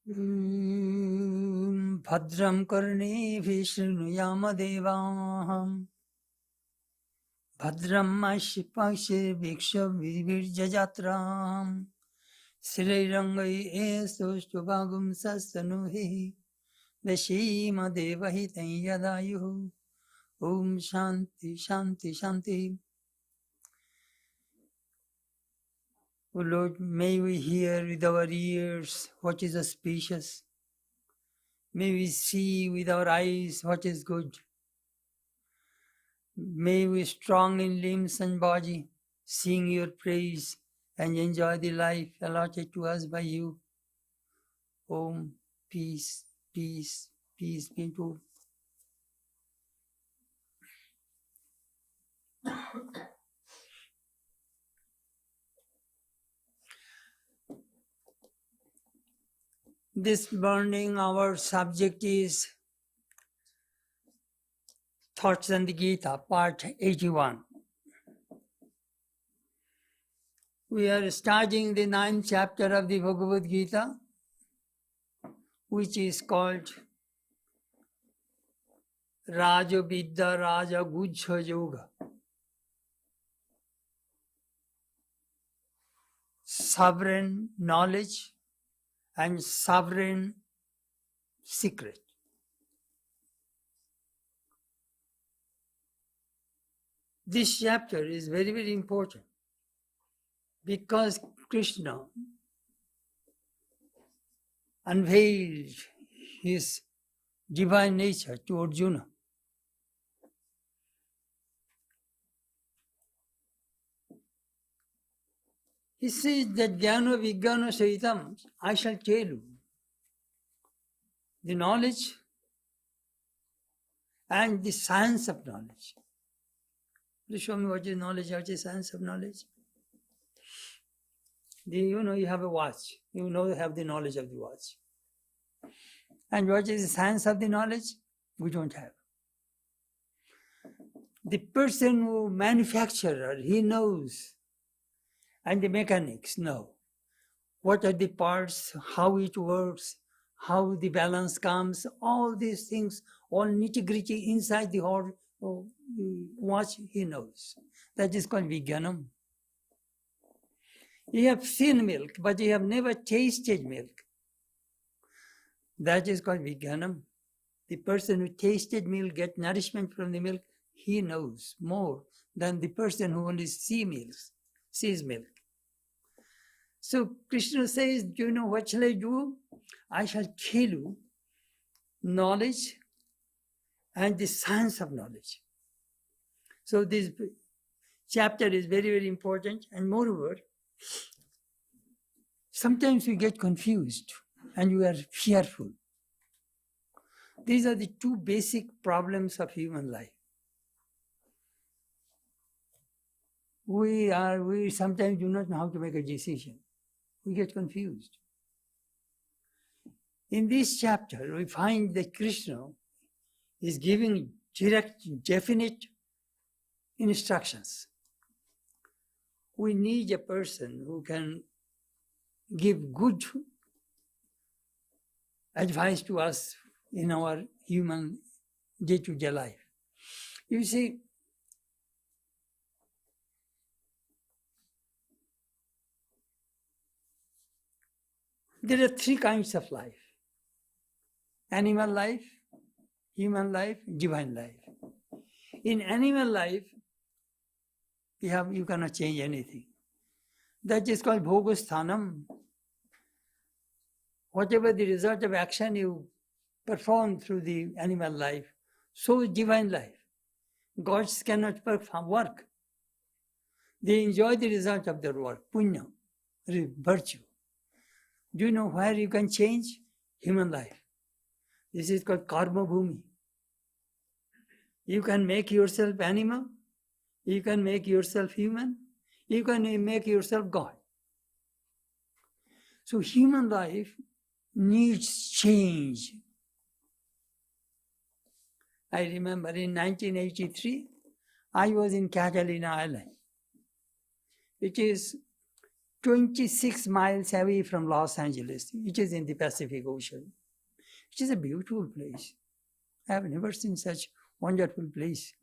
Bhadram karneभिः शृणुयाम देवाः Bhadram Ashipakshirvikshavavirjatram Srirangai Estostubagum Sastanuhi Veshima Devahitan Yadayuhu Om Shanti Shanti Shanti. O Lord, may we hear with our ears what is auspicious. May we see with our eyes what is good. May we strong in limbs and body, sing your praise and enjoy the life allotted to us by you. Om, peace, peace, peace be to. This morning our subject is Thoughts on the Gita, part 81. We are starting the 9th chapter of the Bhagavad Gita, which is called Raja Vidya Raja Gujja Yoga. Sovereign knowledge and sovereign secret. This chapter is very, very important because Krishna unveiled his divine nature to Arjuna. He says that Jnana Vijnana Sahitam, I shall tell you the knowledge and the science of knowledge. Please show me what is knowledge, what is science of knowledge. You have a watch. You have the knowledge of the watch. And what is the science of the knowledge? We don't have. The person who manufacturer, he knows. And the mechanics know. What are the parts, how it works, how the balance comes, all these things, all nitty-gritty inside the whole watch, he knows. That is called Vijnanam. You have seen milk, but you have never tasted milk. That is called Vijnanam. The person who tasted milk, get nourishment from the milk, he knows more than the person who only sees milk. So Krishna says, what shall I do? I shall tell you knowledge and the science of knowledge. So this chapter is very, very important. And moreover, sometimes we get confused and we are fearful. These are the two basic problems of human life. We sometimes do not know how to make a decision. We get confused. In this chapter, we find that Krishna is giving direct, definite instructions. We need a person who can give good advice to us in our human day-to-day life. You see, there are three kinds of life: animal life, human life, divine life. In animal life, you cannot change anything. That is called bhogasthanam. Whatever the result of action you perform through the animal life, so is divine life. Gods cannot perform work. They enjoy the result of their work, punya, virtue. Do you know where you can change? Human life. This is called karma bhumi. You can make yourself animal, you can make yourself human, you can make yourself God. So human life needs change. I remember in 1983, I was in Catalina Island, which is 26 miles away from Los Angeles, which is in the Pacific Ocean. It is a beautiful place. I have never seen such wonderful place.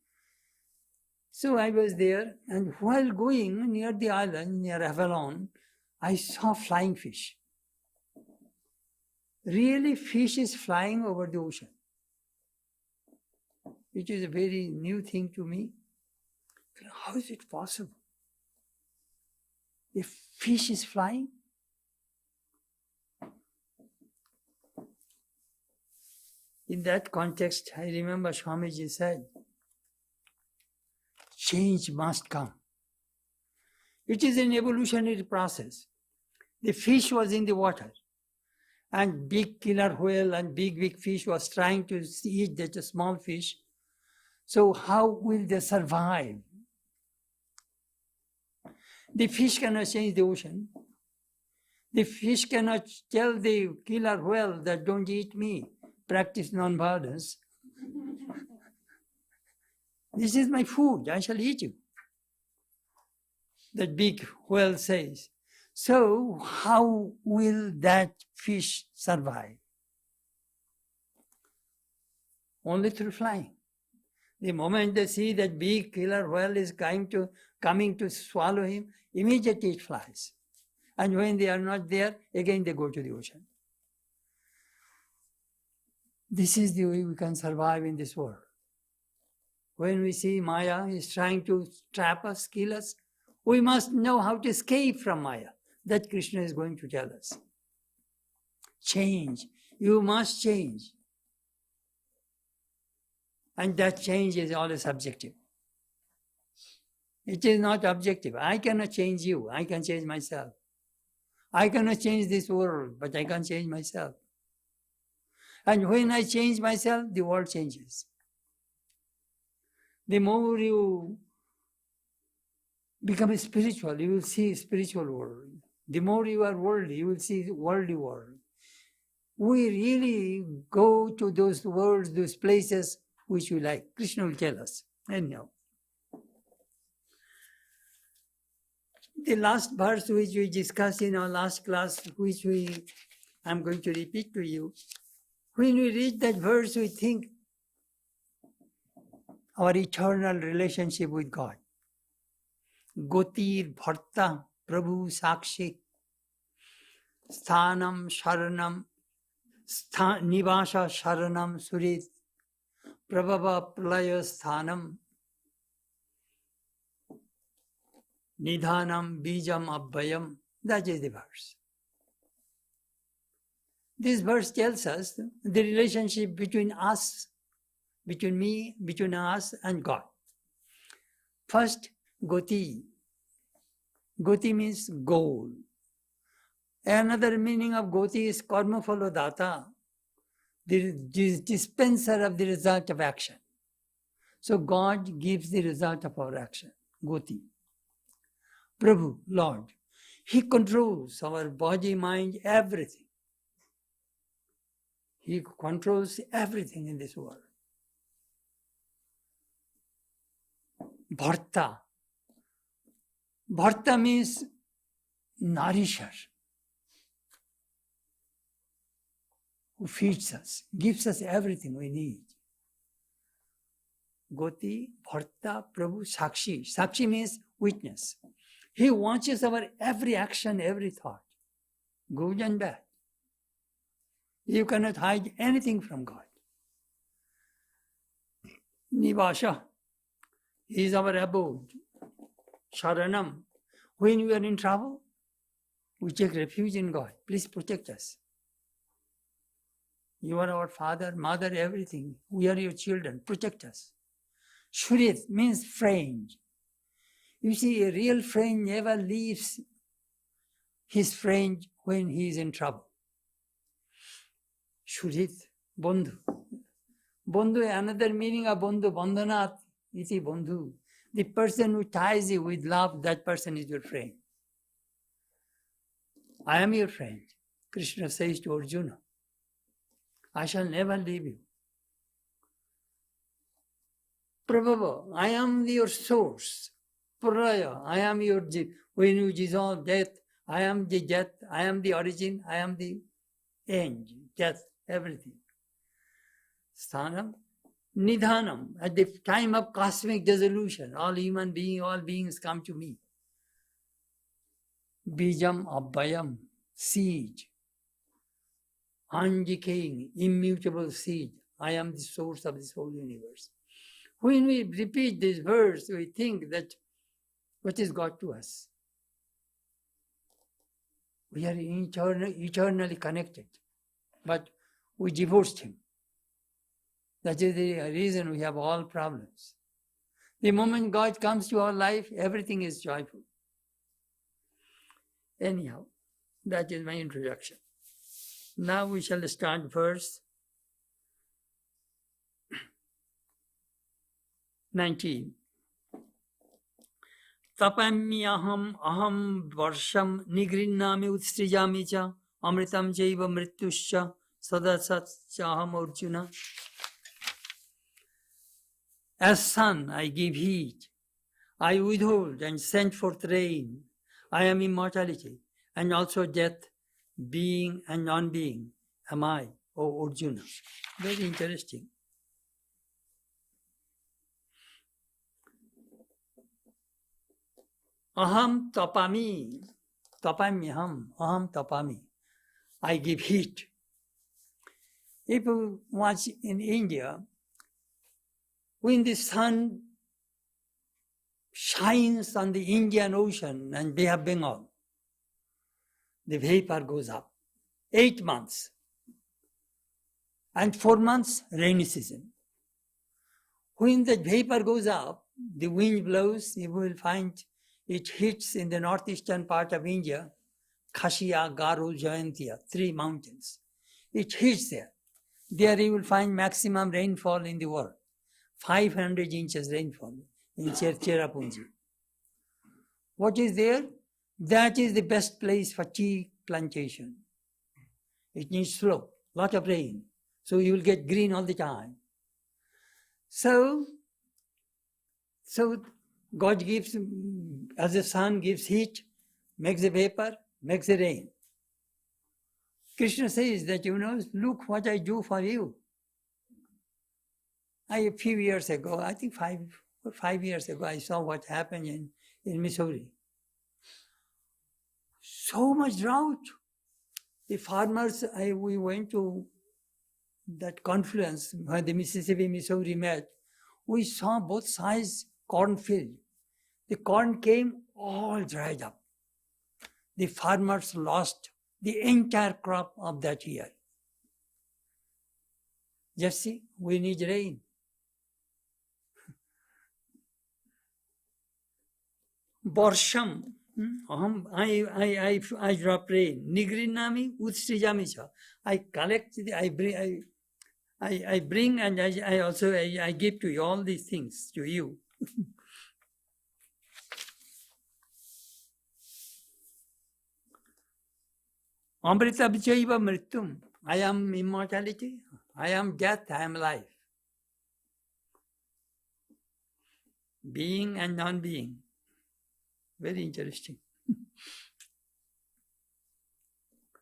So I was there, and while going near the island, near Avalon, I saw flying fish. Really, fish is flying over the ocean, which is a very new thing to me. How is it possible? If fish is flying? In that context, I remember Swamiji said, change must come. It is an evolutionary process. The fish was in the water, and big killer whale and big fish was trying to eat that small fish. So how will they survive? The fish cannot change the ocean. The fish cannot tell the killer whale that don't eat me, practice non-violence. This is my food, I shall eat you. That big whale says. So how will that fish survive? Only through flying. The moment they see that big killer whale is coming to swallow him, immediately it flies. And when they are not there, again they go to the ocean. This is the way we can survive in this world. When we see Maya is trying to trap us, kill us, we must know how to escape from Maya. That Krishna is going to tell us. Change. You must change. And that change is always subjective. It is not objective. I cannot change you. I can change myself. I cannot change this world, but I can change myself. And when I change myself, the world changes. The more you become spiritual, you will see spiritual world. The more you are worldly, you will see worldly world. We really go to those worlds, those places which we like. Krishna will tell us. Anyhow. The last verse which we discussed in our last class, which I'm going to repeat to you. When we read that verse, we think our eternal relationship with God. Gotir bharta prabhu sakshi sthanam sharanam nivasa sharanam surit prabhava pralaya sthanam nidhanam bijam abhayam. That is the verse. This verse tells us the relationship between us, between me, between us and God. First, goti. Goti means goal. Another meaning of goti is karma phalo data, the dispenser of the result of action. So God gives the result of our action, goti. Prabhu, Lord, He controls our body, mind, everything. He controls everything in this world. Bharta. Bharta means nourisher, who feeds us, gives us everything we need. Goti, Bharta, Prabhu, Sakshi. Sakshi means witness. He watches our every action, every thought, good and bad. You cannot hide anything from God. Nivasha. He is our abode. Sharanam. When we are in trouble, we take refuge in God. Please protect us. You are our father, mother, everything. We are your children. Protect us. Shurit means friend. You see, a real friend never leaves his friend when he is in trouble. Shurit, Bandhu. Bandhu, another meaning of Bandhu, Bandhanat, iti Bandhu. The person who ties you with love, that person is your friend. I am your friend. Krishna says to Arjuna, I shall never leave you. Prabhava, I am your source. Pralaya, I am your, when you dissolve death, I am the death, I am the origin, I am the end, death, everything. Sthanam, Nidhanam, at the time of cosmic dissolution, all beings come to me. Bijam Abhayam, seed, undecaying, immutable seed. I am the source of this whole universe. When we repeat this verse, we think that what is God to us? We are eternally connected, but we divorced Him. That is the reason we have all problems. The moment God comes to our life, everything is joyful. Anyhow, that is my introduction. Now we shall start verse 19. Tapamyaham aham varsham nigrinnami utstrijami cha amritam jaiva mrityuscha sadasatyaham arjuna. As sun I give heat, I withhold and send forth rain. I am immortality and also death, being and non-being. Am I, O Arjuna? Very interesting. Aham tapami, tapamyaham, aham tapami. I give heat. If you watch in India, when the sun shines on the Indian Ocean and Bay of Bengal, the vapor goes up. 8 months. And 4 months, rainy season. When the vapor goes up, the wind blows, you will find it hits in the northeastern part of India, Khasiya, Garo, Jayantiya, 3 mountains. It hits there. There you will find maximum rainfall in the world. 500 inches rainfall in Cherrapunji. What is there? That is the best place for tea plantation. It needs slope, lot of rain. So you will get green all the time. So God gives, as the sun gives heat, makes the vapor, makes the rain. Krishna says that, look what I do for you. A few years ago, I think 5 years ago, I saw what happened in Missouri. So much drought. The farmers, we went to that confluence where the Mississippi, Missouri met. We saw both sides cornfield. The corn came all dried up. The farmers lost the entire crop of that year. Just see, we need rain. Borsham, I drop rain. Nigrinami utstrijami cha. I collect, I bring and I also give to you all these things to you. Amrita vichaiva mrityum. I am immortality. I am death. I am life. Being and non-being. Very interesting.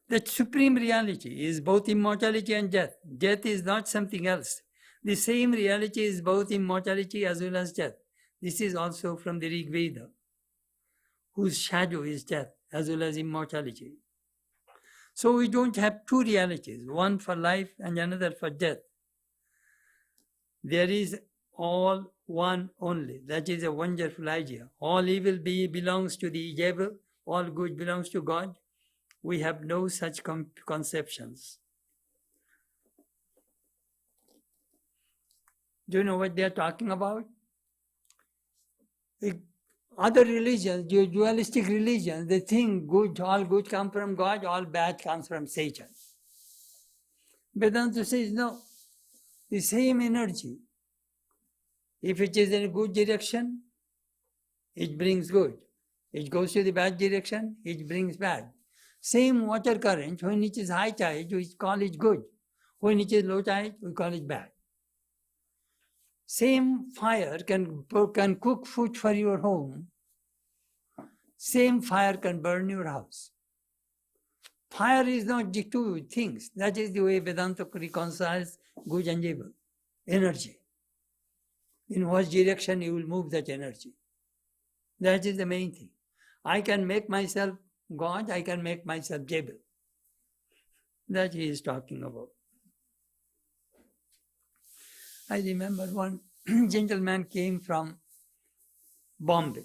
That supreme reality is both immortality and death. Death is not something else. The same reality is both immortality as well as death. This is also from the Rig Veda, whose shadow is death as well as immortality. So we don't have two realities, one for life and another for death. There is all one only. That is a wonderful idea. All evil belongs to the devil, all good belongs to God. We have no such conceptions. Do you know what they are talking about? Other religions, dualistic religions, they think all good comes from God, all bad comes from Satan. Vedanta says no, the same energy. If it is in a good direction, it brings good. It goes to the bad direction, it brings bad. Same water current, when it is high tide, we call it good. When it is low tide, we call it bad. Same fire can cook food for your home. same fire can burn your house. Fire is not the two things. That is the way Vedanta reconciles good and evil. Energy. In what direction you will move that energy. That is the main thing. I can make myself God, I can make myself devil. That he is talking about. I remember one gentleman came from Bombay.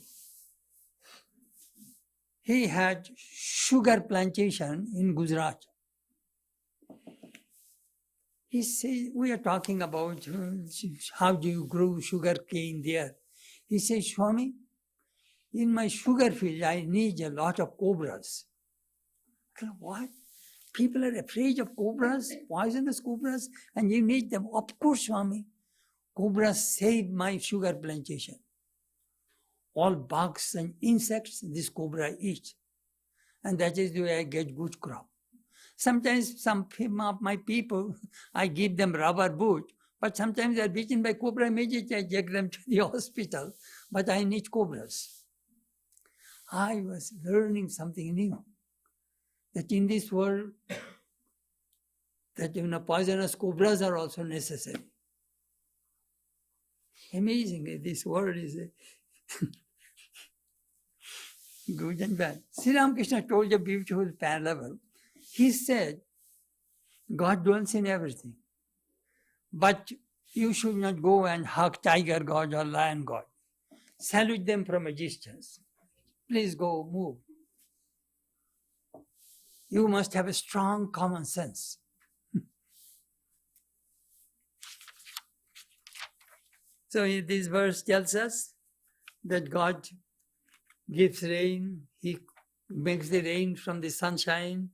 He had sugar plantation in Gujarat. He said, we are talking about how do you grow sugar cane there. He said, Swami, in my sugar field, I need a lot of cobras. I said, what? People are afraid of cobras, poisonous cobras, and you need them. Of course, Swami. Cobras save my sugar plantation. All bugs and insects, this cobra eats. And that is the way I get good crop. Sometimes some of my people, I give them rubber boot, but sometimes they are bitten by cobra, immediately I take them to the hospital. But I need cobras. I was learning something new. That in this world, that poisonous cobras are also necessary. Amazing, this world is good and bad. Sri Ramakrishna told a beautiful parable. He said, God dwells in everything. But you should not go and hug tiger god or lion god. Salute them from a distance. Please go, move. You must have a strong common sense. So this verse tells us that God gives rain, He makes the rain from the sunshine,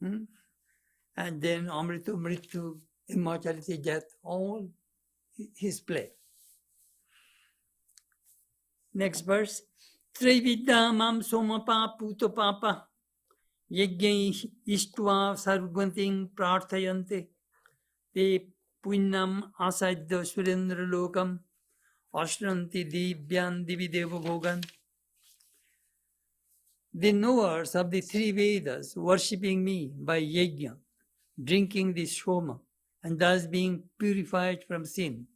and then Amritu, Mritu, immortality, death, all His play. Next verse. Trividya mam somapa puto papa yajñai ištva sarvanting prarthayante te punyam asadya surendra lokam ashranti divyan divideva bhogan. The knowers of the three Vedas worshipping me by yajna, drinking the soma, and thus being purified from sin,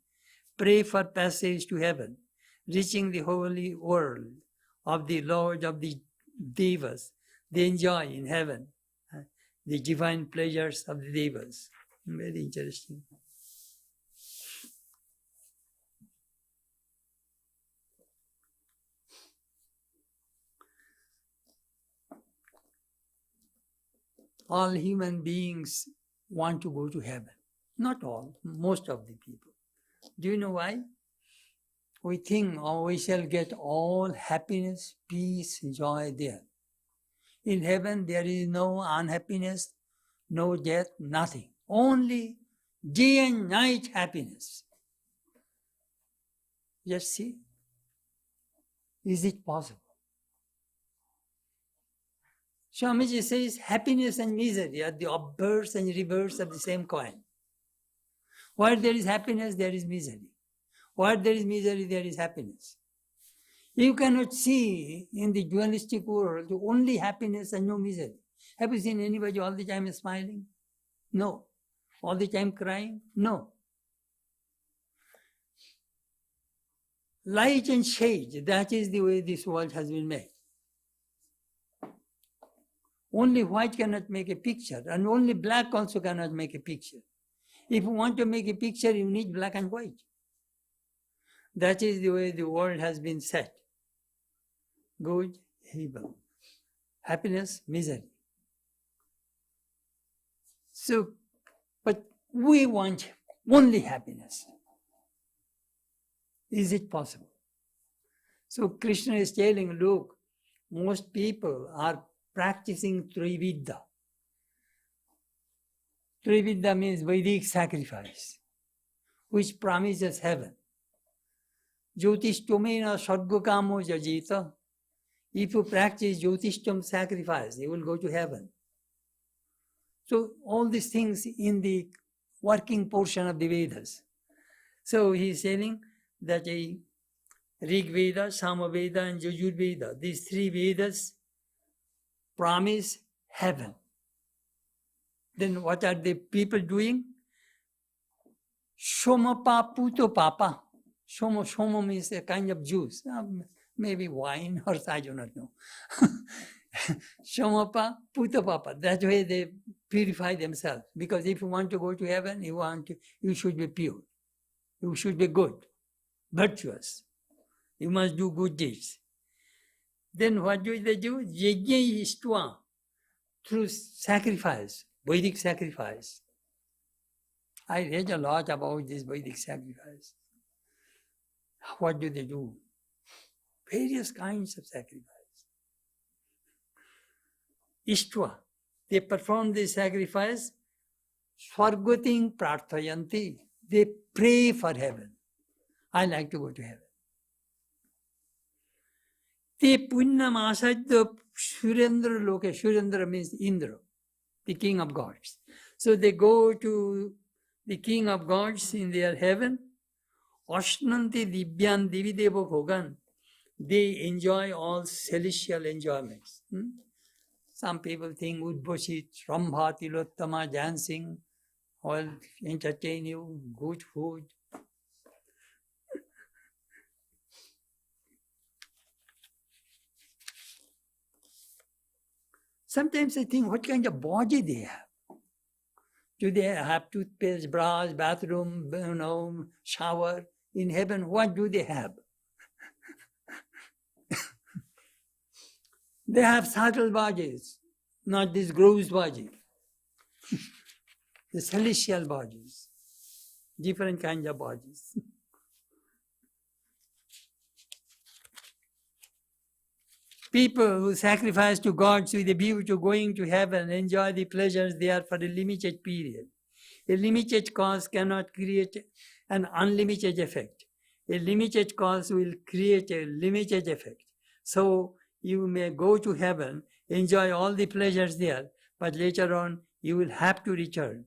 pray for passage to heaven, reaching the holy world of the Lord of the Devas. They enjoy in heaven the divine pleasures of the Devas. Very interesting. All human beings want to go to heaven. Not all, most of the people. Do you know why? We think, we shall get all happiness, peace, joy there. In heaven, there is no unhappiness, no death, nothing. Only day and night happiness. Just see. Is it possible? Swamiji says happiness and misery are the obverse and reverse of the same coin. Where there is happiness, there is misery. Where there is misery, there is happiness. You cannot see in the dualistic world only happiness and no misery. Have you seen anybody all the time smiling? No. All the time crying? No. Light and shade, that is the way this world has been made. Only white cannot make a picture, and only black also cannot make a picture. If you want to make a picture, you need black and white. That is the way the world has been set. Good, evil. Happiness, misery. So, but we want only happiness. Is it possible? So Krishna is telling, look, most people are practicing Trividya. Trividya means Vedic sacrifice, which promises heaven. Jyotishtomena sargakamo jajita. If you practice Jyotishtam sacrifice, you will go to heaven. So all these things in the working portion of the Vedas. So he is saying that Rig Veda, Sama Veda, and Yajur Veda. These three Vedas promise heaven. Then what are the people doing? Shomapa puto papa. Shomo means a kind of juice, maybe wine or I do not know. Shomapa puto papa. That way they purify themselves. Because if you want to go to heaven, you should be pure. You should be good, virtuous. You must do good deeds. Then what do they do? Yajna istva, through sacrifice, Vedic sacrifice. I read a lot about this Vedic sacrifice. What do they do? Various kinds of sacrifice. Istva, they perform this sacrifice. Swargating prarthayanti, they pray for heaven. I like to go to heaven. Te punnam asadya Surendra loke. Surendra means Indra, the king of gods. So they go to the king of gods in their heaven. Ashnanti divyan divideva bhogan. They enjoy all celestial enjoyments. Some people think Udbhoshit, Rambha, Tilottama, dancing, all entertain you, good food. Sometimes I think, what kind of body they have? Do they have toothpaste, brush, bathroom, shower? In heaven, what do they have? They have subtle bodies, not this gross body. The celestial bodies, different kinds of bodies. People who sacrifice to gods with a view to going to heaven enjoy the pleasures there for a limited period. A limited cause cannot create an unlimited effect. A limited cause will create a limited effect. So you may go to heaven, enjoy all the pleasures there, but later on you will have to return.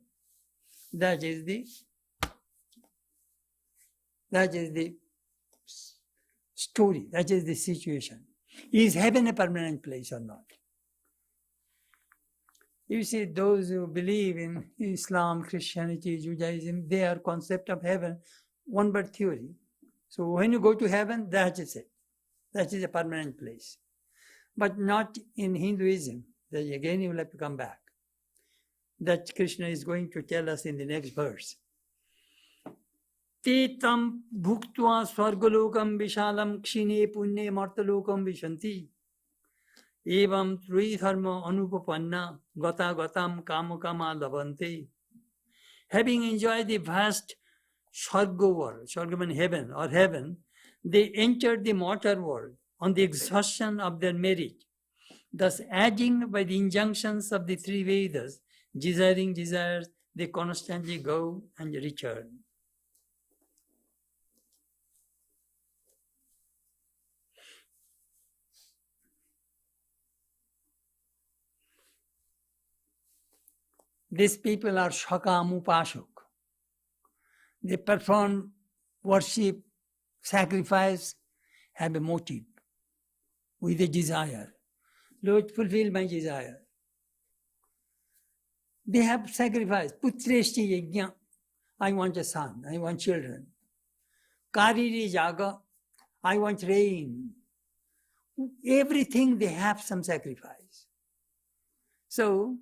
That is the story, that is the situation. Is heaven a permanent place or not? You see, those who believe in Islam, Christianity, Judaism, their concept of heaven, one word theory. So when you go to heaven, that is it. That is a permanent place. But not in Hinduism. That again you will have to come back. That Krishna is going to tell us in the next verse. Te tam bhuktva swargalokam vishalam kshine punne martalokam vishanti. Evam tri dharma anupapanna gata gatam kamakama labante. Having enjoyed the vast Swarga world, Swarga means heaven or heaven, they entered the mortal world on the exhaustion of their merit, thus adding by the injunctions of the three Vedas, desiring desires, they constantly go and return. These people are Shakamupashuk. They perform worship, sacrifice, have a motive with a desire. Lord, fulfill my desire. They have sacrifice. Putreshti yajna. I want a son. I want children. Kariri jaga. I want rain. Everything they have some sacrifice. So,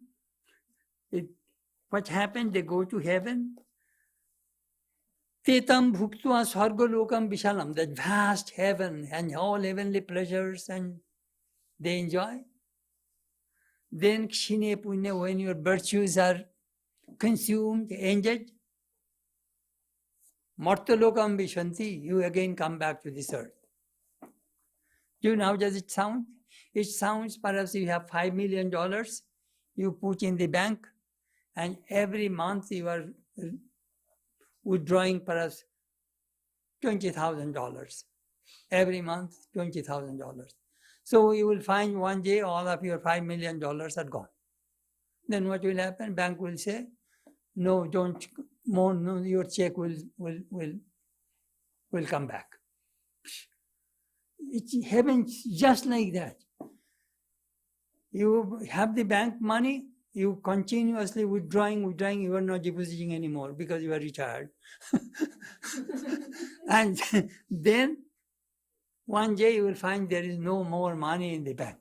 what happened? They go to heaven. Tetam bhuktva swargalokam vishalam. That vast heaven and all heavenly pleasures and they enjoy. Then kshine punya, when your virtues are consumed, ended, martalokam vishanti, you again come back to this earth. Do you know how does it sound? It sounds perhaps you have $5 million, you put in the bank, and every month you are withdrawing perhaps $20,000. Every month, $20,000. So you will find one day all of your $5 million are gone. Then what will happen? Bank will say, no, don't, no, your check will come back. It happens just like that. You have the bank money, you continuously withdrawing, you are not depositing anymore because you are retired. And then one day you will find there is no more money in the bank.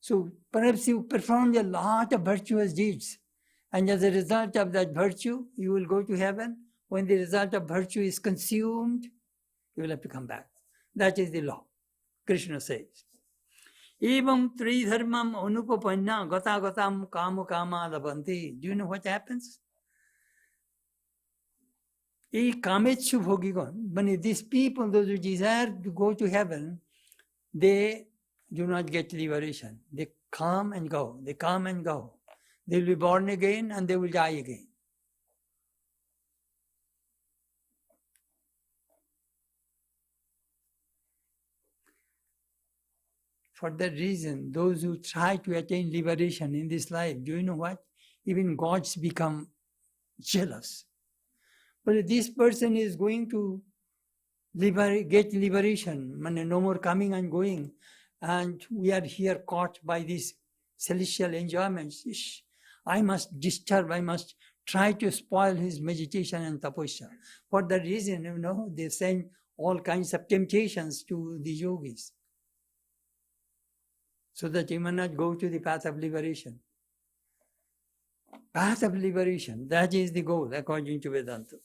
So perhaps you performed a lot of virtuous deeds, and as a result of that virtue, you will go to heaven. When the result of virtue is consumed, you will have to come back. That is the law. Krishna says, Evam tridharmam anupapanna gata gatam kama kama labanti. Do you know what happens? Kamechu bhogigon. These people, those who desire to go to heaven, they do not get liberation. They come and go. They come and go. They will be born again and they will die again. For that reason, those who try to attain liberation in this life, do you know what? Even gods become jealous. But if this person is going to get liberation, no more coming and going, and we are here caught by these celestial enjoyments, I must disturb, I must try to spoil his meditation and tapasya. For that reason, they send all kinds of temptations to the yogis, so that you may not go to the path of liberation. Path of liberation, that is the goal according to Vedanta.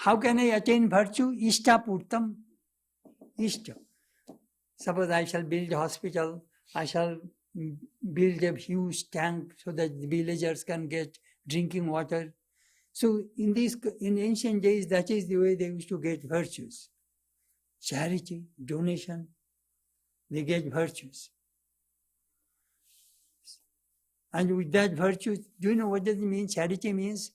How can I attain virtue? Ishta purtam. Ishta. Suppose I shall build a hospital, I shall build a huge tank so that the villagers can get drinking water. So in ancient days, that is the way they used to get virtues. Charity, donation, they get virtues. And with that virtue, do you know what does it mean? Charity means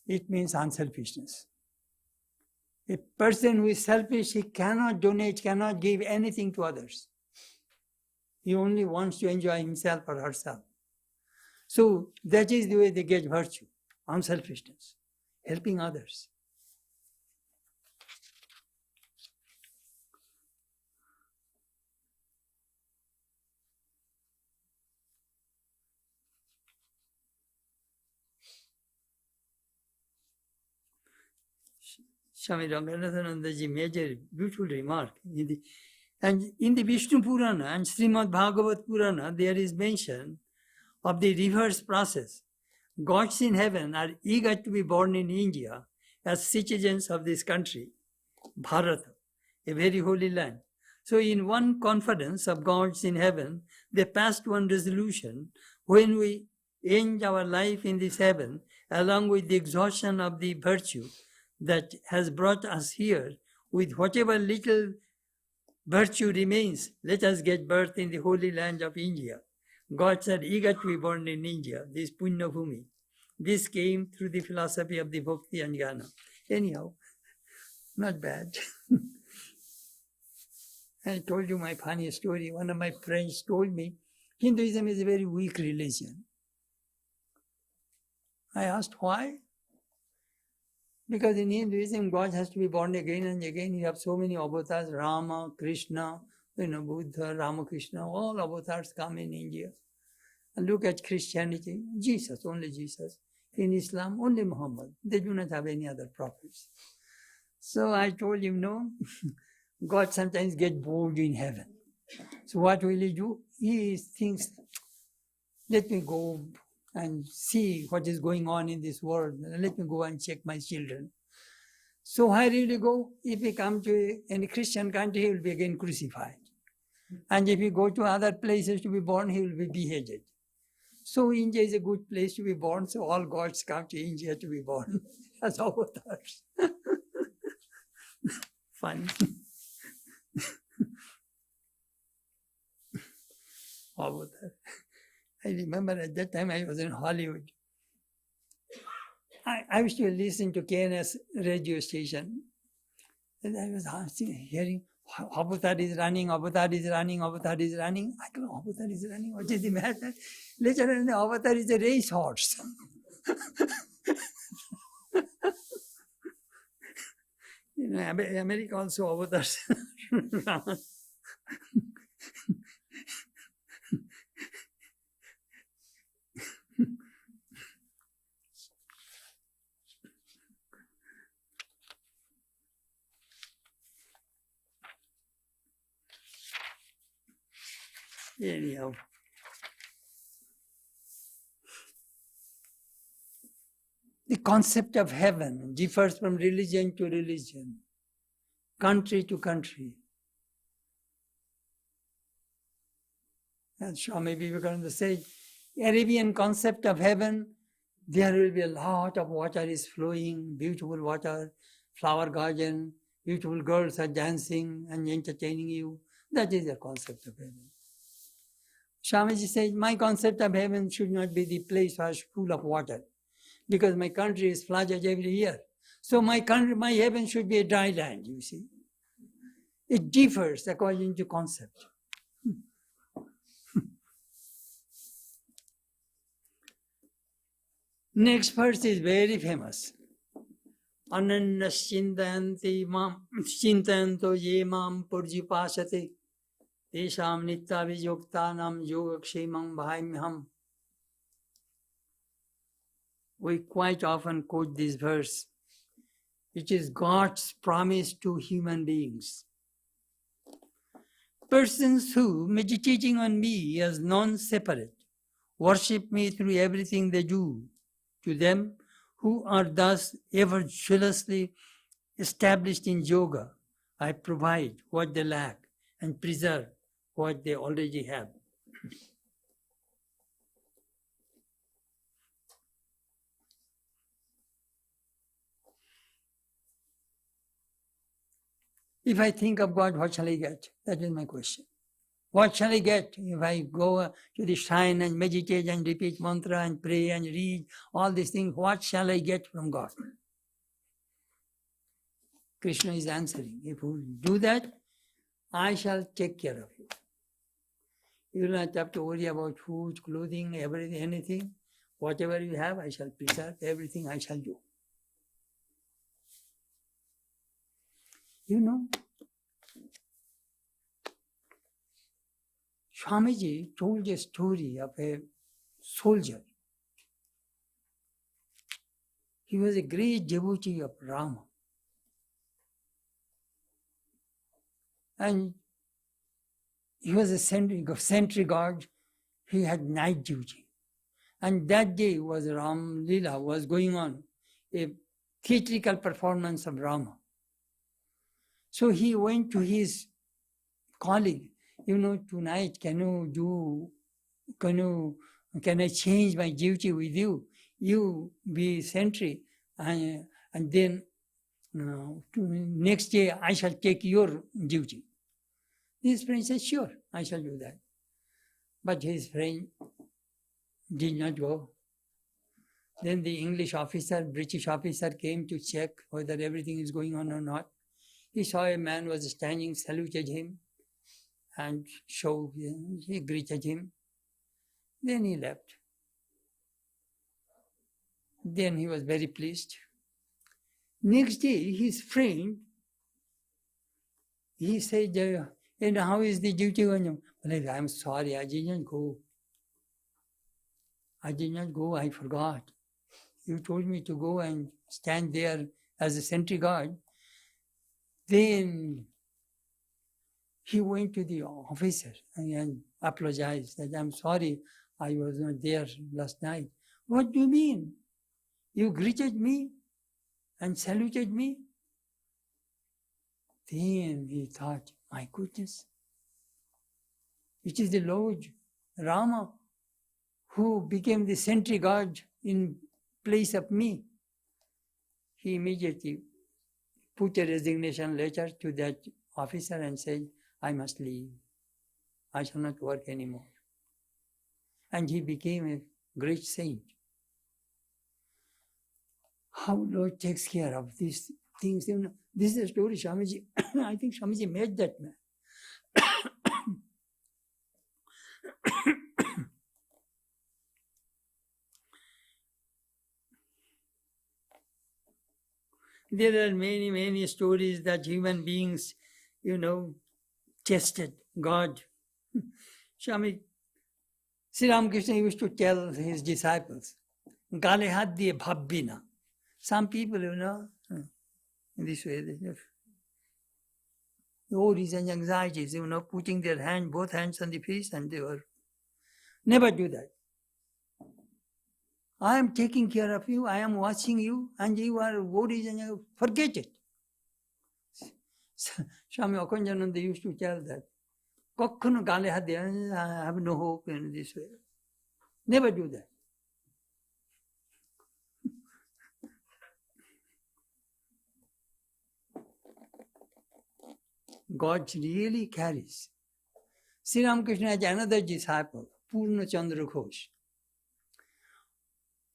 it means unselfishness. A person who is selfish, he cannot donate, cannot give anything to others. He only wants to enjoy himself or herself. So that is the way they get virtue, unselfishness, helping others. Swami Ranganathanandaji made a beautiful remark. In the Vishnu Purana and Srimad Bhagavat Purana, there is mention of the reverse process. Gods in heaven are eager to be born in India as citizens of this country, Bharata, a very holy land. So in one conference of gods in heaven, they passed one resolution: when we end our life in this heaven, along with the exhaustion of the virtue that has brought us here, with whatever little virtue remains, let us get birth in the holy land of India. Gods are eager to be born in India, this Punya Bhumi. This came through the philosophy of the Bhakti and Jnana. Anyhow, not bad. I told you my funny story. One of my friends told me, Hinduism is a very weak religion. I asked why? Because in Hinduism, God has to be born again and again. You have so many avatars, Rama, Krishna, Buddha, Ramakrishna, all avatars come in India. And look at Christianity, Jesus, only Jesus. In Islam, only Muhammad. They do not have any other prophets. So I told him, no, God sometimes gets bored in heaven. So what will he do? He thinks, let me go and see what is going on in this world. Let me go and check my children. So where will he go? If he come to any Christian country, he will be again crucified. And if he go to other places to be born, he will be beheaded. So India is a good place to be born, so all gods come to India to be born as avatars. Funny. Avatar. I remember at that time I was in Hollywood. I used to listen to KNS radio station. And I was hearing Avatar is running, avatar is running, avatar is running. I go, avatar is running, what is the matter? Later on, the avatar is a race horse. America also avatars run. Anyhow. The concept of heaven differs from religion to religion, country to country. And Swami Vivekananda said, Arabian concept of heaven, there will be a lot of water is flowing, beautiful water, flower garden, beautiful girls are dancing and entertaining you. That is the concept of heaven. Swamiji said, my concept of heaven should not be the place where it's full of water, because my country is flooded every year. So my heaven should be a dry land, you see. It differs according to concept. Next verse is very famous. Anannas chintanto ye mam purjipasate tesham nitya vijoktanam yogakshemam bhaimyam. We quite often quote this verse, which is God's promise to human beings. Persons who, meditating on me as non-separate, worship me through everything they do, to them who are thus ever jealously established in yoga, I provide what they lack and preserve what they already have. If I think of God, what shall I get? That is my question. What shall I get if I go to the shrine and meditate and repeat mantra and pray and read all these things? What shall I get from God? Krishna is answering. If you do that, I shall take care of you. You will not have to worry about food, clothing, everything, anything. Whatever you have, I shall preserve. Everything I shall do. You know, Swamiji told a story of a soldier. He was a great devotee of Rama. And he was a sentry guard. He had night duty. And that day was Ram Lila was going on, a theatrical performance of Rama. So he went to his colleague, tonight can I change my duty with you? You be sentry and then next day I shall take your duty. His friend said, sure, I shall do that. But his friend did not go. Then the British officer came to check whether everything is going on or not. He saw a man was standing, saluted him, and he greeted him. Then he left. Then he was very pleased. Next day, his friend, he said, and how is the duty going? Well, I'm sorry, I didn't go. I forgot. You told me to go and stand there as a sentry guard. Then he went to the officer and apologized that I'm sorry, I was not there last night. What do you mean? You greeted me and saluted me? Then he thought, my goodness, it is the Lord Rama who became the sentry guard in place of me. He immediately put a resignation letter to that officer and said, I must leave. I shall not work anymore. And he became a great saint. How Lord takes care of these things. This is a story Swamiji, I think Swamiji made that man. There are many, many stories that human beings, tested God. Swami Sri Ramakrishna used to tell his disciples, Gale hat diye bhabbina. Some people, in this way, they have worries and anxieties, putting their both hands on the face, and they were, never do that. I am taking care of you, I am watching you, and you are worried and you forget it. Swami Akhanjananda used to tell that. Kakkhano gale hat diye, I have no hope in this way. Never do that. God really carries. Sri Ramakrishna has another disciple, Purna Chandra Ghosh.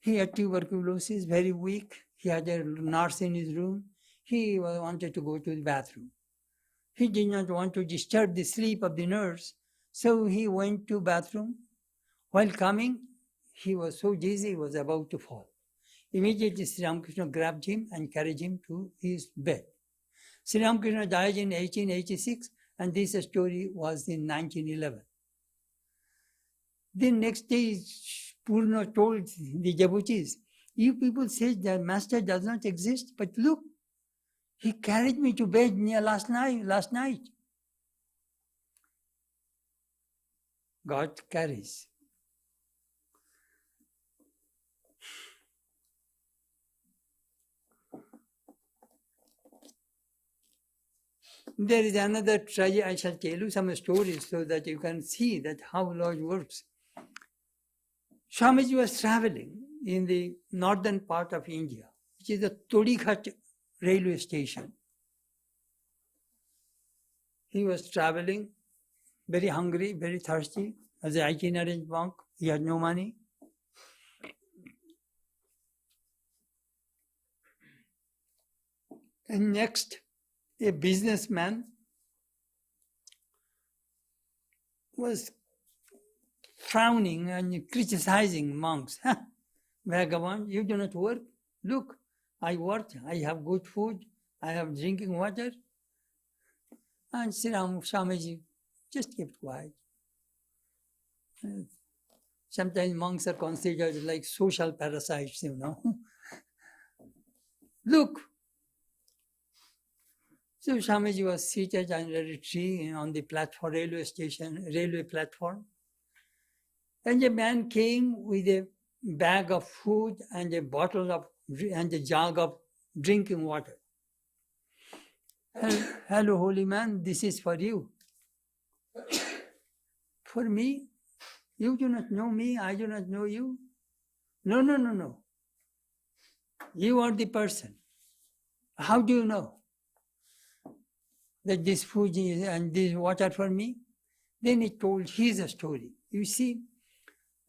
He had tuberculosis, very weak. He had a nurse in his room. He wanted to go to the bathroom. He did not want to disturb the sleep of the nurse, so he went to bathroom. While coming, he was so dizzy, he was about to fall. Immediately, Sri Ramakrishna grabbed him and carried him to his bed. Sri Ramakrishna died in 1886, and this story was in 1911. The next day, Purna told the devotees, you people say that Master does not exist, but look, he carried me to bed last night. God carries. There is another tragedy. I shall tell you some stories so that you can see that how Lord works. Swamiji was traveling in the northern part of India, which is the Todighat railway station. He was traveling, very hungry, very thirsty, as an itinerant monk. He had no money. And next, a businessman was frowning and criticizing monks. Vagabond, you do not work? Look, I work, I have good food, I have drinking water. And Sri Swamiji just kept quiet. Sometimes monks are considered like social parasites, Look. So Swamiji was seated under a tree on the platform, railway platform. And a man came with a bag of food and and a jug of drinking water. Hello, holy man, this is for you. For me? You do not know me, I do not know you. No. You are the person. How do you know that this food is and this water for me? Then he told his story. You see,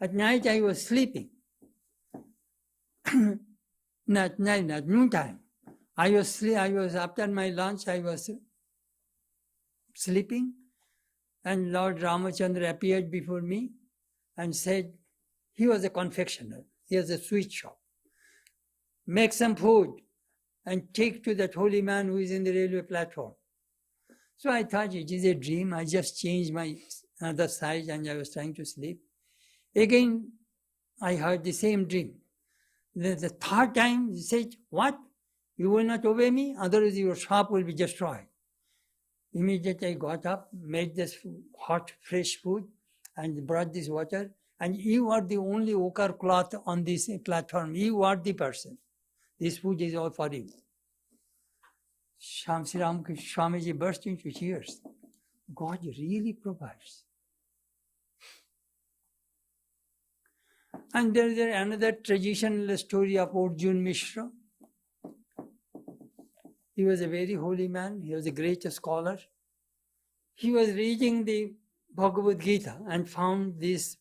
at night I was sleeping. Not noontime. I was after my lunch, I was sleeping, and Lord Ramachandra appeared before me and said, he was a confectioner, he has a sweet shop. Make some food and take to that holy man who is in the railway platform. So I thought it is a dream. I just changed my other side and I was trying to sleep. Again, I heard the same dream. The third time, he said, what? You will not obey me? Otherwise your shop will be destroyed. Immediately I got up, made this hot, fresh food and brought this water. And you are the only ochre cloth on this platform. You are the person. This food is all for you. Swamiji burst into tears. God really provides. And there is another traditional story of Arjun Mishra. He was a very holy man. He was a great scholar. He was reading the Bhagavad Gita and found this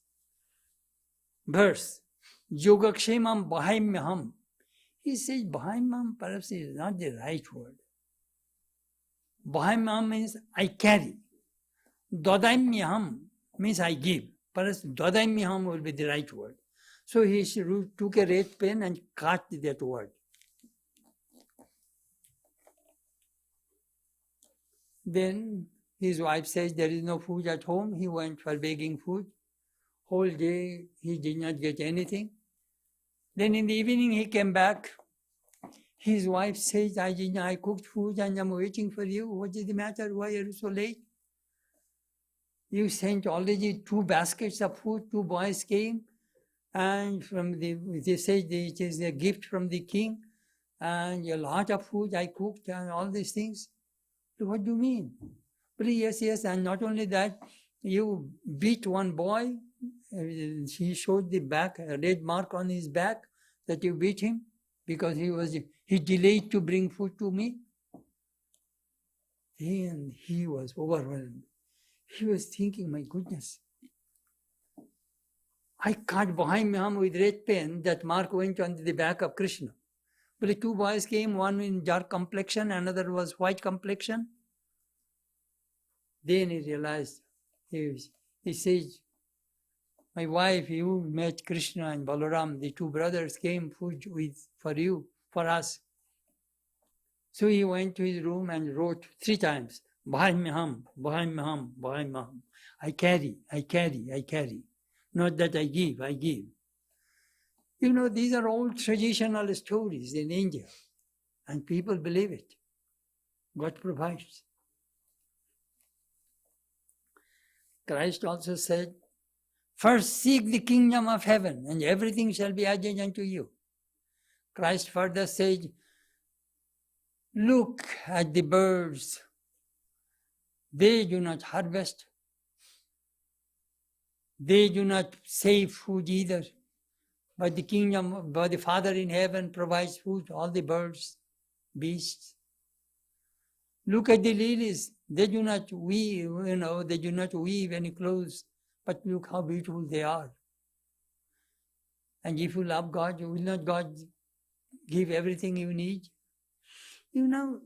verse, Yogakshemam Bahaimyaham. He says, Bahaimyam perhaps is not the right word. Bahaimyam means I carry. Dadaimyam means I give. Perhaps dadaimyam will be the right word. So he took a red pen and cut that word. Then his wife says there is no food at home. He went for begging food. Whole day he did not get anything. Then in the evening he came back. His wife says, I cooked food and I'm waiting for you. What is the matter? Why are you so late? You sent already 2 baskets of food. 2 boys came, and they said it is a gift from the king, and a lot of food I cooked and all these things. What do you mean? But yes, and not only that, you beat one boy. He showed the back, a red mark on his back that you beat him because he delayed to bring food to me. Then he was overwhelmed. He was thinking, my goodness, I cut behind him with red pen, that mark went on the back of Krishna. But the 2 boys came, one in dark complexion, another was white complexion. Then he realized, he says, my wife, you met Krishna and Balaram, the 2 brothers came food for us. So he went to his room and wrote 3 times, Bhaimyaham, Bhaimyaham, Bhaimyaham. I carry. Not that I give. You know, these are all traditional stories in India, and people believe it. God provides. Christ also said, first seek the kingdom of heaven, and everything shall be added unto you. Christ further said, look at the birds. They do not harvest. They do not save food either. But the Father in heaven provides food, all the birds, beasts. Look at the lilies. They do not weave, they do not weave any clothes. But look how beautiful they are. And if you love God, will not God give everything you need? You know,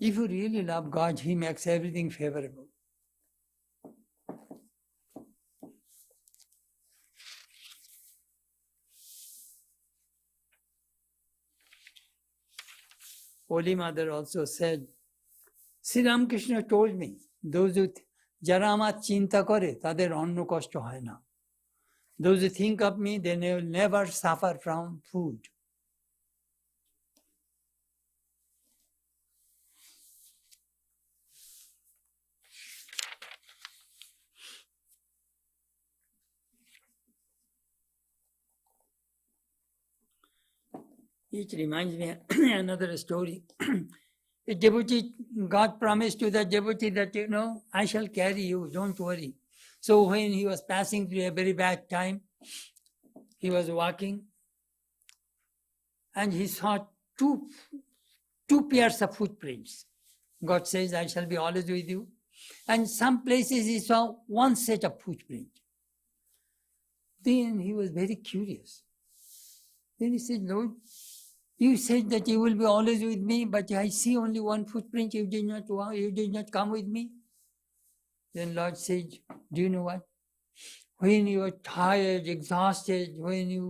if you really love God, He makes everything favorable. Holy Mother also said, Sri Ramakrishna told me, those who jara আমার চিন্তা করে তাদের অন্ন কষ্ট হয় না. Those who think of me, they will never suffer from food. It reminds me another story. A devotee, God promised to the devotee that, I shall carry you, don't worry. So when he was passing through a very bad time, he was walking and he saw two pairs of footprints. God says, I shall be always with you. And some places he saw one set of footprints. Then he was very curious. Then he said, Lord, you said that you will be always with me, but I see only one footprint. You did not come with me. Then Lord said, do you know what? When you are tired, exhausted, when you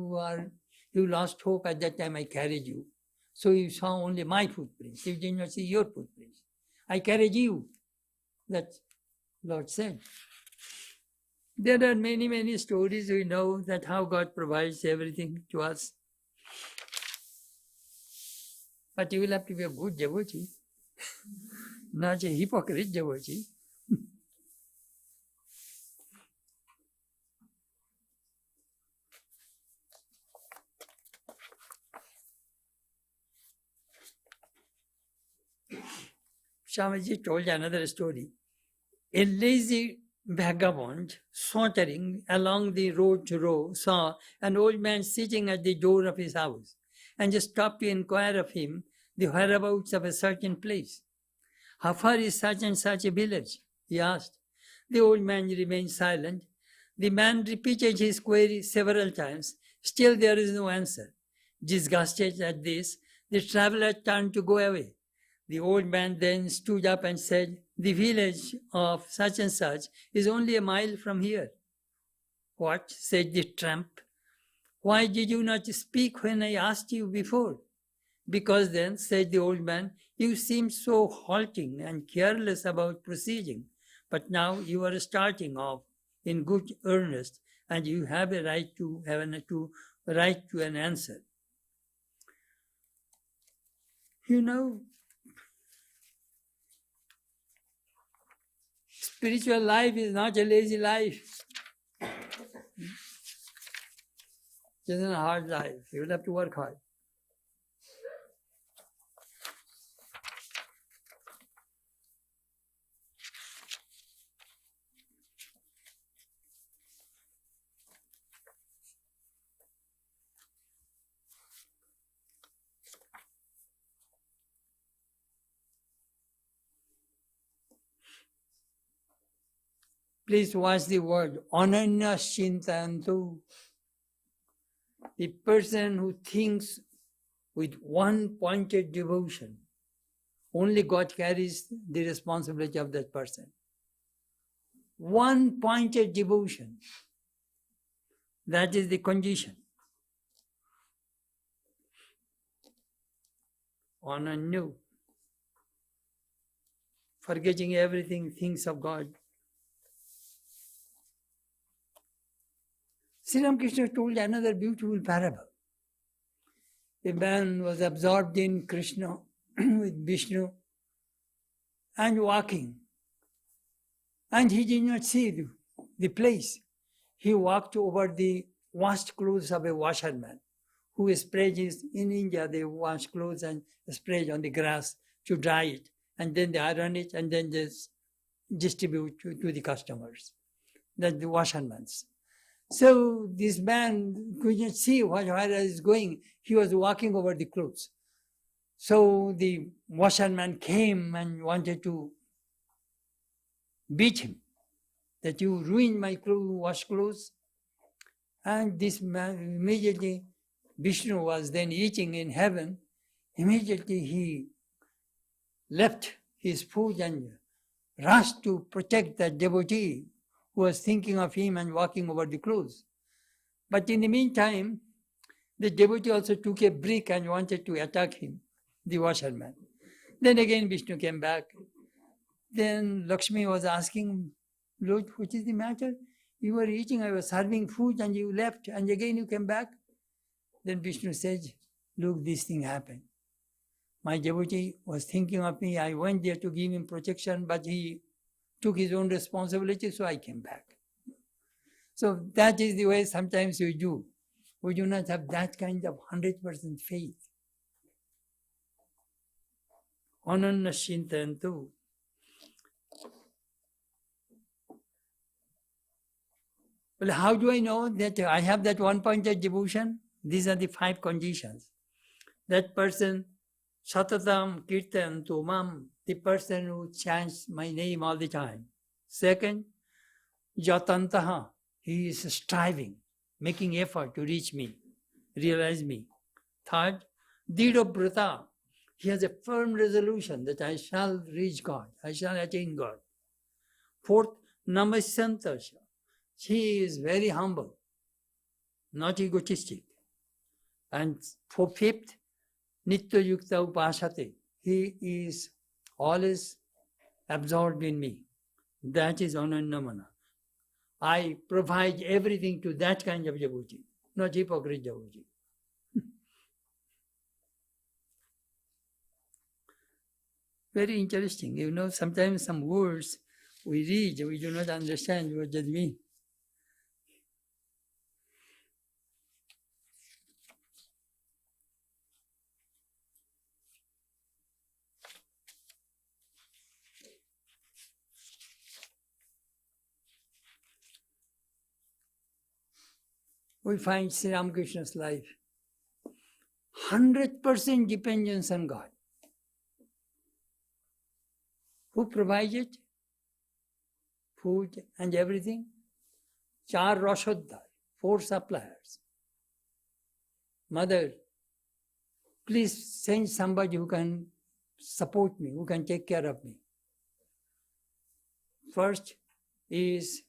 lost hope, at that time I carried you. So you saw only my footprints. You did not see your footprints. I carried you. That Lord said. There are many, many stories we know that how God provides everything to us. But you will have to be a good devotee, not a hypocrite devotee. Swamiji told another story. A lazy vagabond sauntering along the road to row saw an old man sitting at the door of his house and just stopped to inquire of him the whereabouts of a certain place. How far is such and such a village? He asked. The old man remained silent. The man repeated his query several times. Still there is no answer. Disgusted at this, the traveler turned to go away. The old man then stood up and said, "The village of such and such is only a mile from here." "What?" said the tramp. "Why did you not speak when I asked you before?" "Because then," said the old man, "you seemed so halting and careless about proceeding. But now you are starting off in good earnest, and you have a right to an answer." You know, spiritual life is not a lazy life. It's a hard life. You will have to work hard. Please watch the word ananya chintantu. The person who thinks with one-pointed devotion, only God carries the responsibility of that person. One-pointed devotion, that is the condition. Ananya, forgetting everything, thinks of God. Sri Ramakrishna told another beautiful parable. A man was absorbed in Krishna with Vishnu and walking. And he did not see the place. He walked over the washed clothes of a washerman who sprays in India. They wash clothes and spray on the grass to dry it. And then they iron it and then just distribute to the customers. That's the washerman's. So this man could not see where he was going. He was walking over the clothes. So the washerman came and wanted to beat him, that you ruined my wash clothes. And this man immediately, Vishnu was then eating in heaven, immediately he left his food and rushed to protect that devotee who was thinking of him and walking over the clothes. But in the meantime, the devotee also took a brick and wanted to attack him, the washerman. Then again Vishnu came back. Then Lakshmi was asking, "Lord, what is the matter? You were eating, I was serving food and you left and again you came back." Then Vishnu said, "Look, this thing happened. My devotee was thinking of me. I went there to give him protection, but he took his own responsibility, so I came back." So that is the way sometimes we do. We do not have that kind of 100% faith. Ananya chintantu. Well, how do I know that I have that one-pointed devotion? These are the 5 conditions. That person, satatam kirtantu mam, the person who chants my name all the time. Second, jatantaha, he is striving, making effort to reach me, realize me. Third, didobhrata, he has a firm resolution that I shall reach God, I shall attain God. Fourth, namasyantasya, he is very humble, not egotistic. And for fifth, nitya yukta upasate, he is always absorbed in me. That is ananyamana. I provide everything to that kind of devotee, not hypocrite devotee. Very interesting. You know, sometimes some words we read, we do not understand what that means. We find Sri Ramakrishna's life 100% dependence on God. Who provides it? Food and everything. Char Rashodhar, 4 suppliers. Mother, please send somebody who can support me, who can take care of me. First is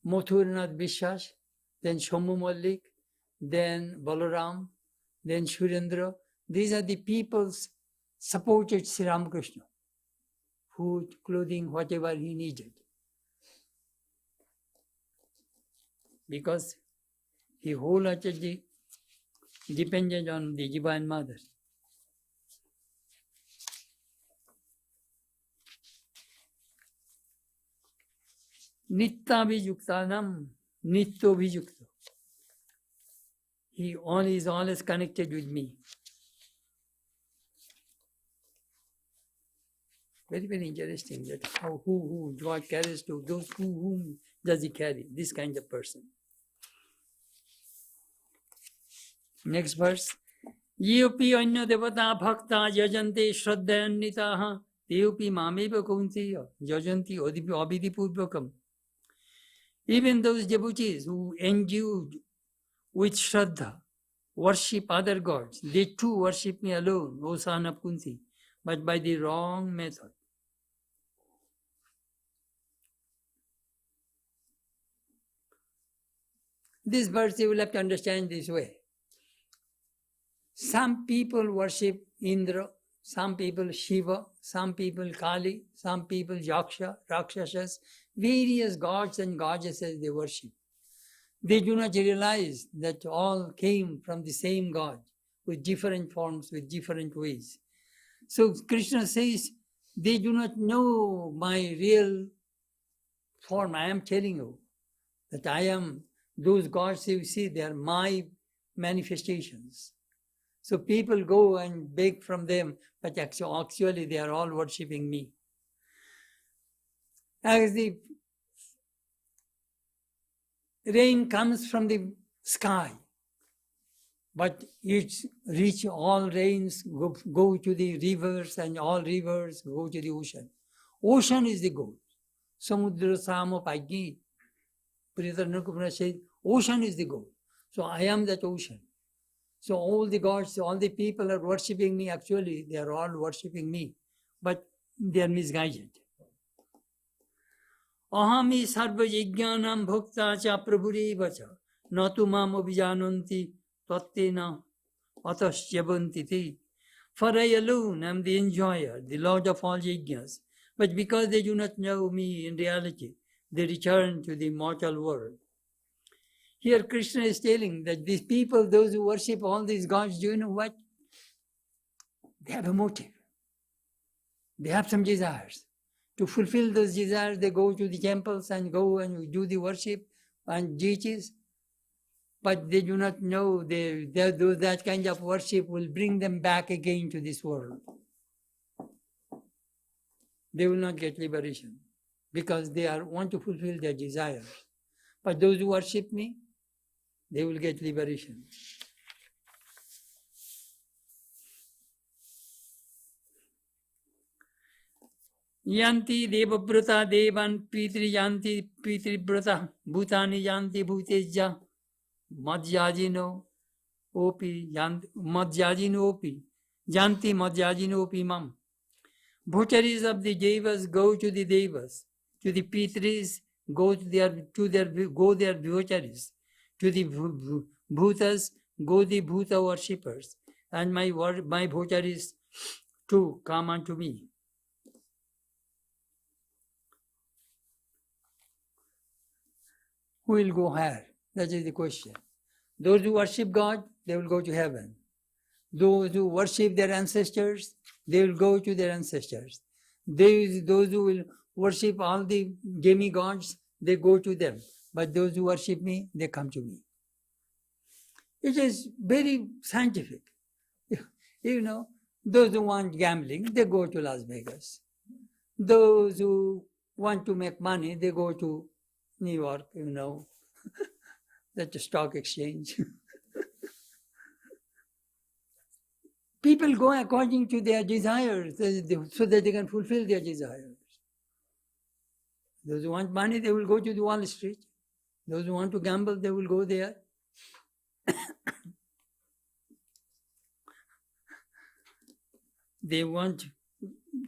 Mathurnath Vishwas, then Shomu Mallik, then Balaram, then Surendra. These are the people's supported Sri Ramakrishna. Food, clothing, whatever he needed. Because he wholeheartedly depended on the Divine Mother. Nityabhijuktanam, Nityobhijukta. He is always connected with me. Very, very interesting that how who God carries to those whom does he carry, this kind of person. Next verse. Yeopi anya devata bhakta yajante shraddhayannitaha teopi mameva kaunteya yajanti abhidipurvakam. Even those devotees who endued with Shraddha, worship other gods, they too worship me alone, O son of Kunti, but by the wrong method. This verse you will have to understand this way. Some people worship Indra, some people Shiva, some people Kali, some people Yaksha, Rakshasas, various gods and goddesses they worship. They do not realize that all came from the same God with different forms, with different ways. So Krishna says, they do not know my real form. I am telling you that I am, those gods you see, they are my manifestations. So people go and beg from them, but actually they are all worshipping me. As the rain comes from the sky, but it's reach all rains go to the rivers, and all rivers go to the ocean. Ocean is the goal. Samudra Samo Pagi. Priyadarna said, ocean is the goal. So I am that ocean. So all the gods, all the people are worshipping me. Actually, they are all worshipping me, but they are misguided. Ahami sarva yajnanam bhukta cha prabhurevacha natu mam abhijananti tattena atasyavanti te. For I alone am the enjoyer, the Lord of all yajnas. But because they do not know me in reality, they return to the mortal world. Here Krishna is telling that these people, those who worship all these gods, do you know what? They have a motive. They have some desires. To fulfill those desires, they go to the temples and go and do the worship and deities. But they do not know that kind of worship will bring them back again to this world. They will not get liberation because they want to fulfill their desires. But those who worship me, they will get liberation. Yanti devabrata devan pitri yanti pitribrata bhutani yanti bhuteja madhyajino opi madhyajino opi yanti madhyajino opi mam. Bhucharis of the devas go to the devas, to the pitris go their bhucharis, to the bhutas go the bhuta worshippers, and my bhucharis too come unto me. Who will go where? That is the question. Those who worship God, they will go to heaven. Those who worship their ancestors, they will go to their ancestors. Those who will worship all the demigods, they go to them. But those who worship me, they come to me. It is very scientific. You know, those who want gambling, they go to Las Vegas. Those who want to make money, they go to New York, you know, that's a stock exchange. People go according to their desires so that they can fulfill their desires. Those who want money, they will go to the Wall Street. Those who want to gamble, they will go there. They want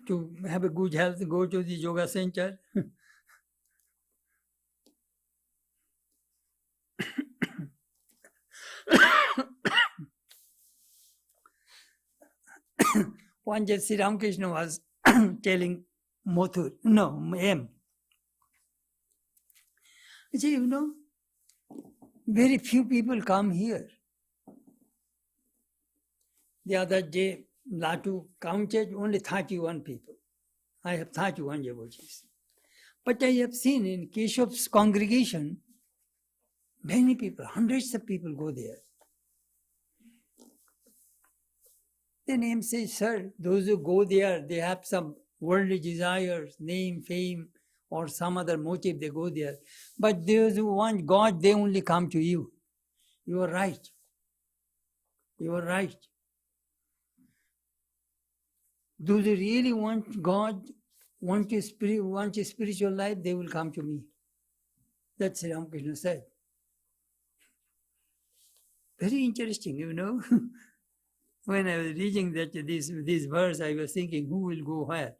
to have a good health, go to the yoga center. One day Sri Ramakrishna was telling Mothur, no, M. He said, very few people come here. The other day, Latu counted only 31 people. I have 31 devotees. But I have seen in Keshav's congregation, many people, hundreds of people go there. Then him says, sir, those who go there, they have some worldly desires, name, fame, or some other motive, they go there. But those who want God, they only come to you. You are right. You are right. Those who really want God, want a spiritual life, they will come to me. That's what Ramakrishna said. Very interesting, When I was reading this verse, I was thinking, who will go where?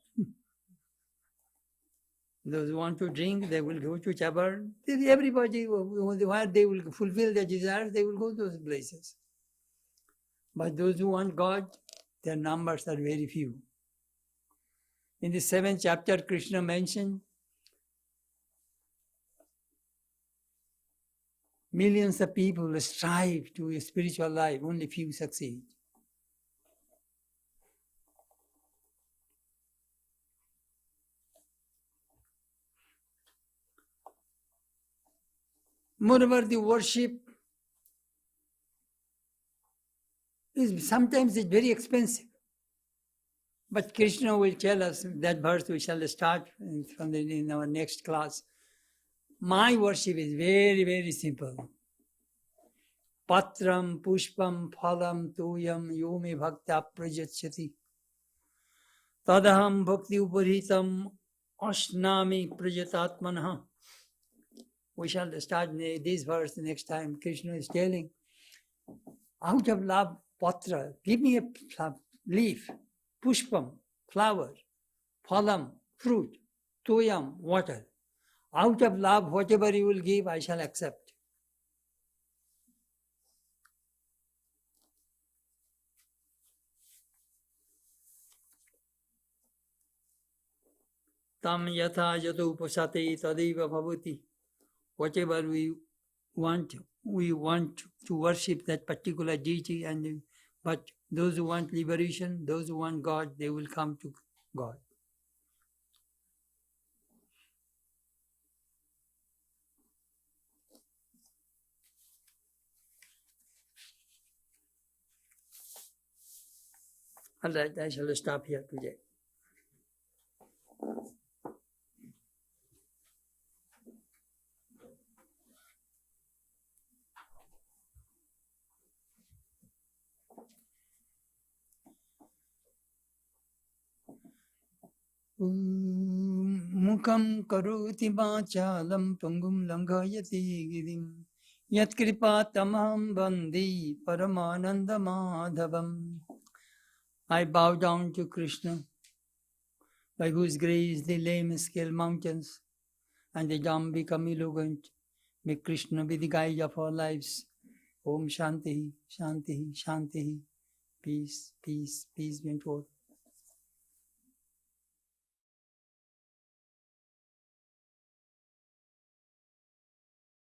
Those who want to drink, they will go to Chabar. Everybody, where they will fulfill their desires, they will go to those places. But those who want God, their numbers are very few. In the 7th chapter, Krishna mentioned millions of people strive to a spiritual life, only few succeed. Moreover, the worship is sometimes it's very expensive. But Krishna will tell us that verse we shall start in our next class. My worship is very, very simple. Patram, pushpam, phalam, tuyam, yomi bhakta prajachati. Tadaham bhakti uparitam ashnami prajatatmanah. We shall start this verse next time. Krishna is telling, out of love, patra, give me a leaf, pushpam, flower, phalam, fruit, tuyam, water. Out of love, whatever you will give, I shall accept. Tam yatha jato upasate tadeva bhavati. Whatever we want to worship that particular deity, but those who want liberation, those who want God, they will come to God. All right, I shall stop here today. Mukam karoti vachalam pangum langhayati girim yat kripa tamam bandi paramananda madhavam. I bow down to Krishna, by whose grace the lame scale mountains and the dumb become eloquent. May Krishna be the guide of our lives. Om Shanti, Shanti, Shanti. Peace, peace, peace be unto all.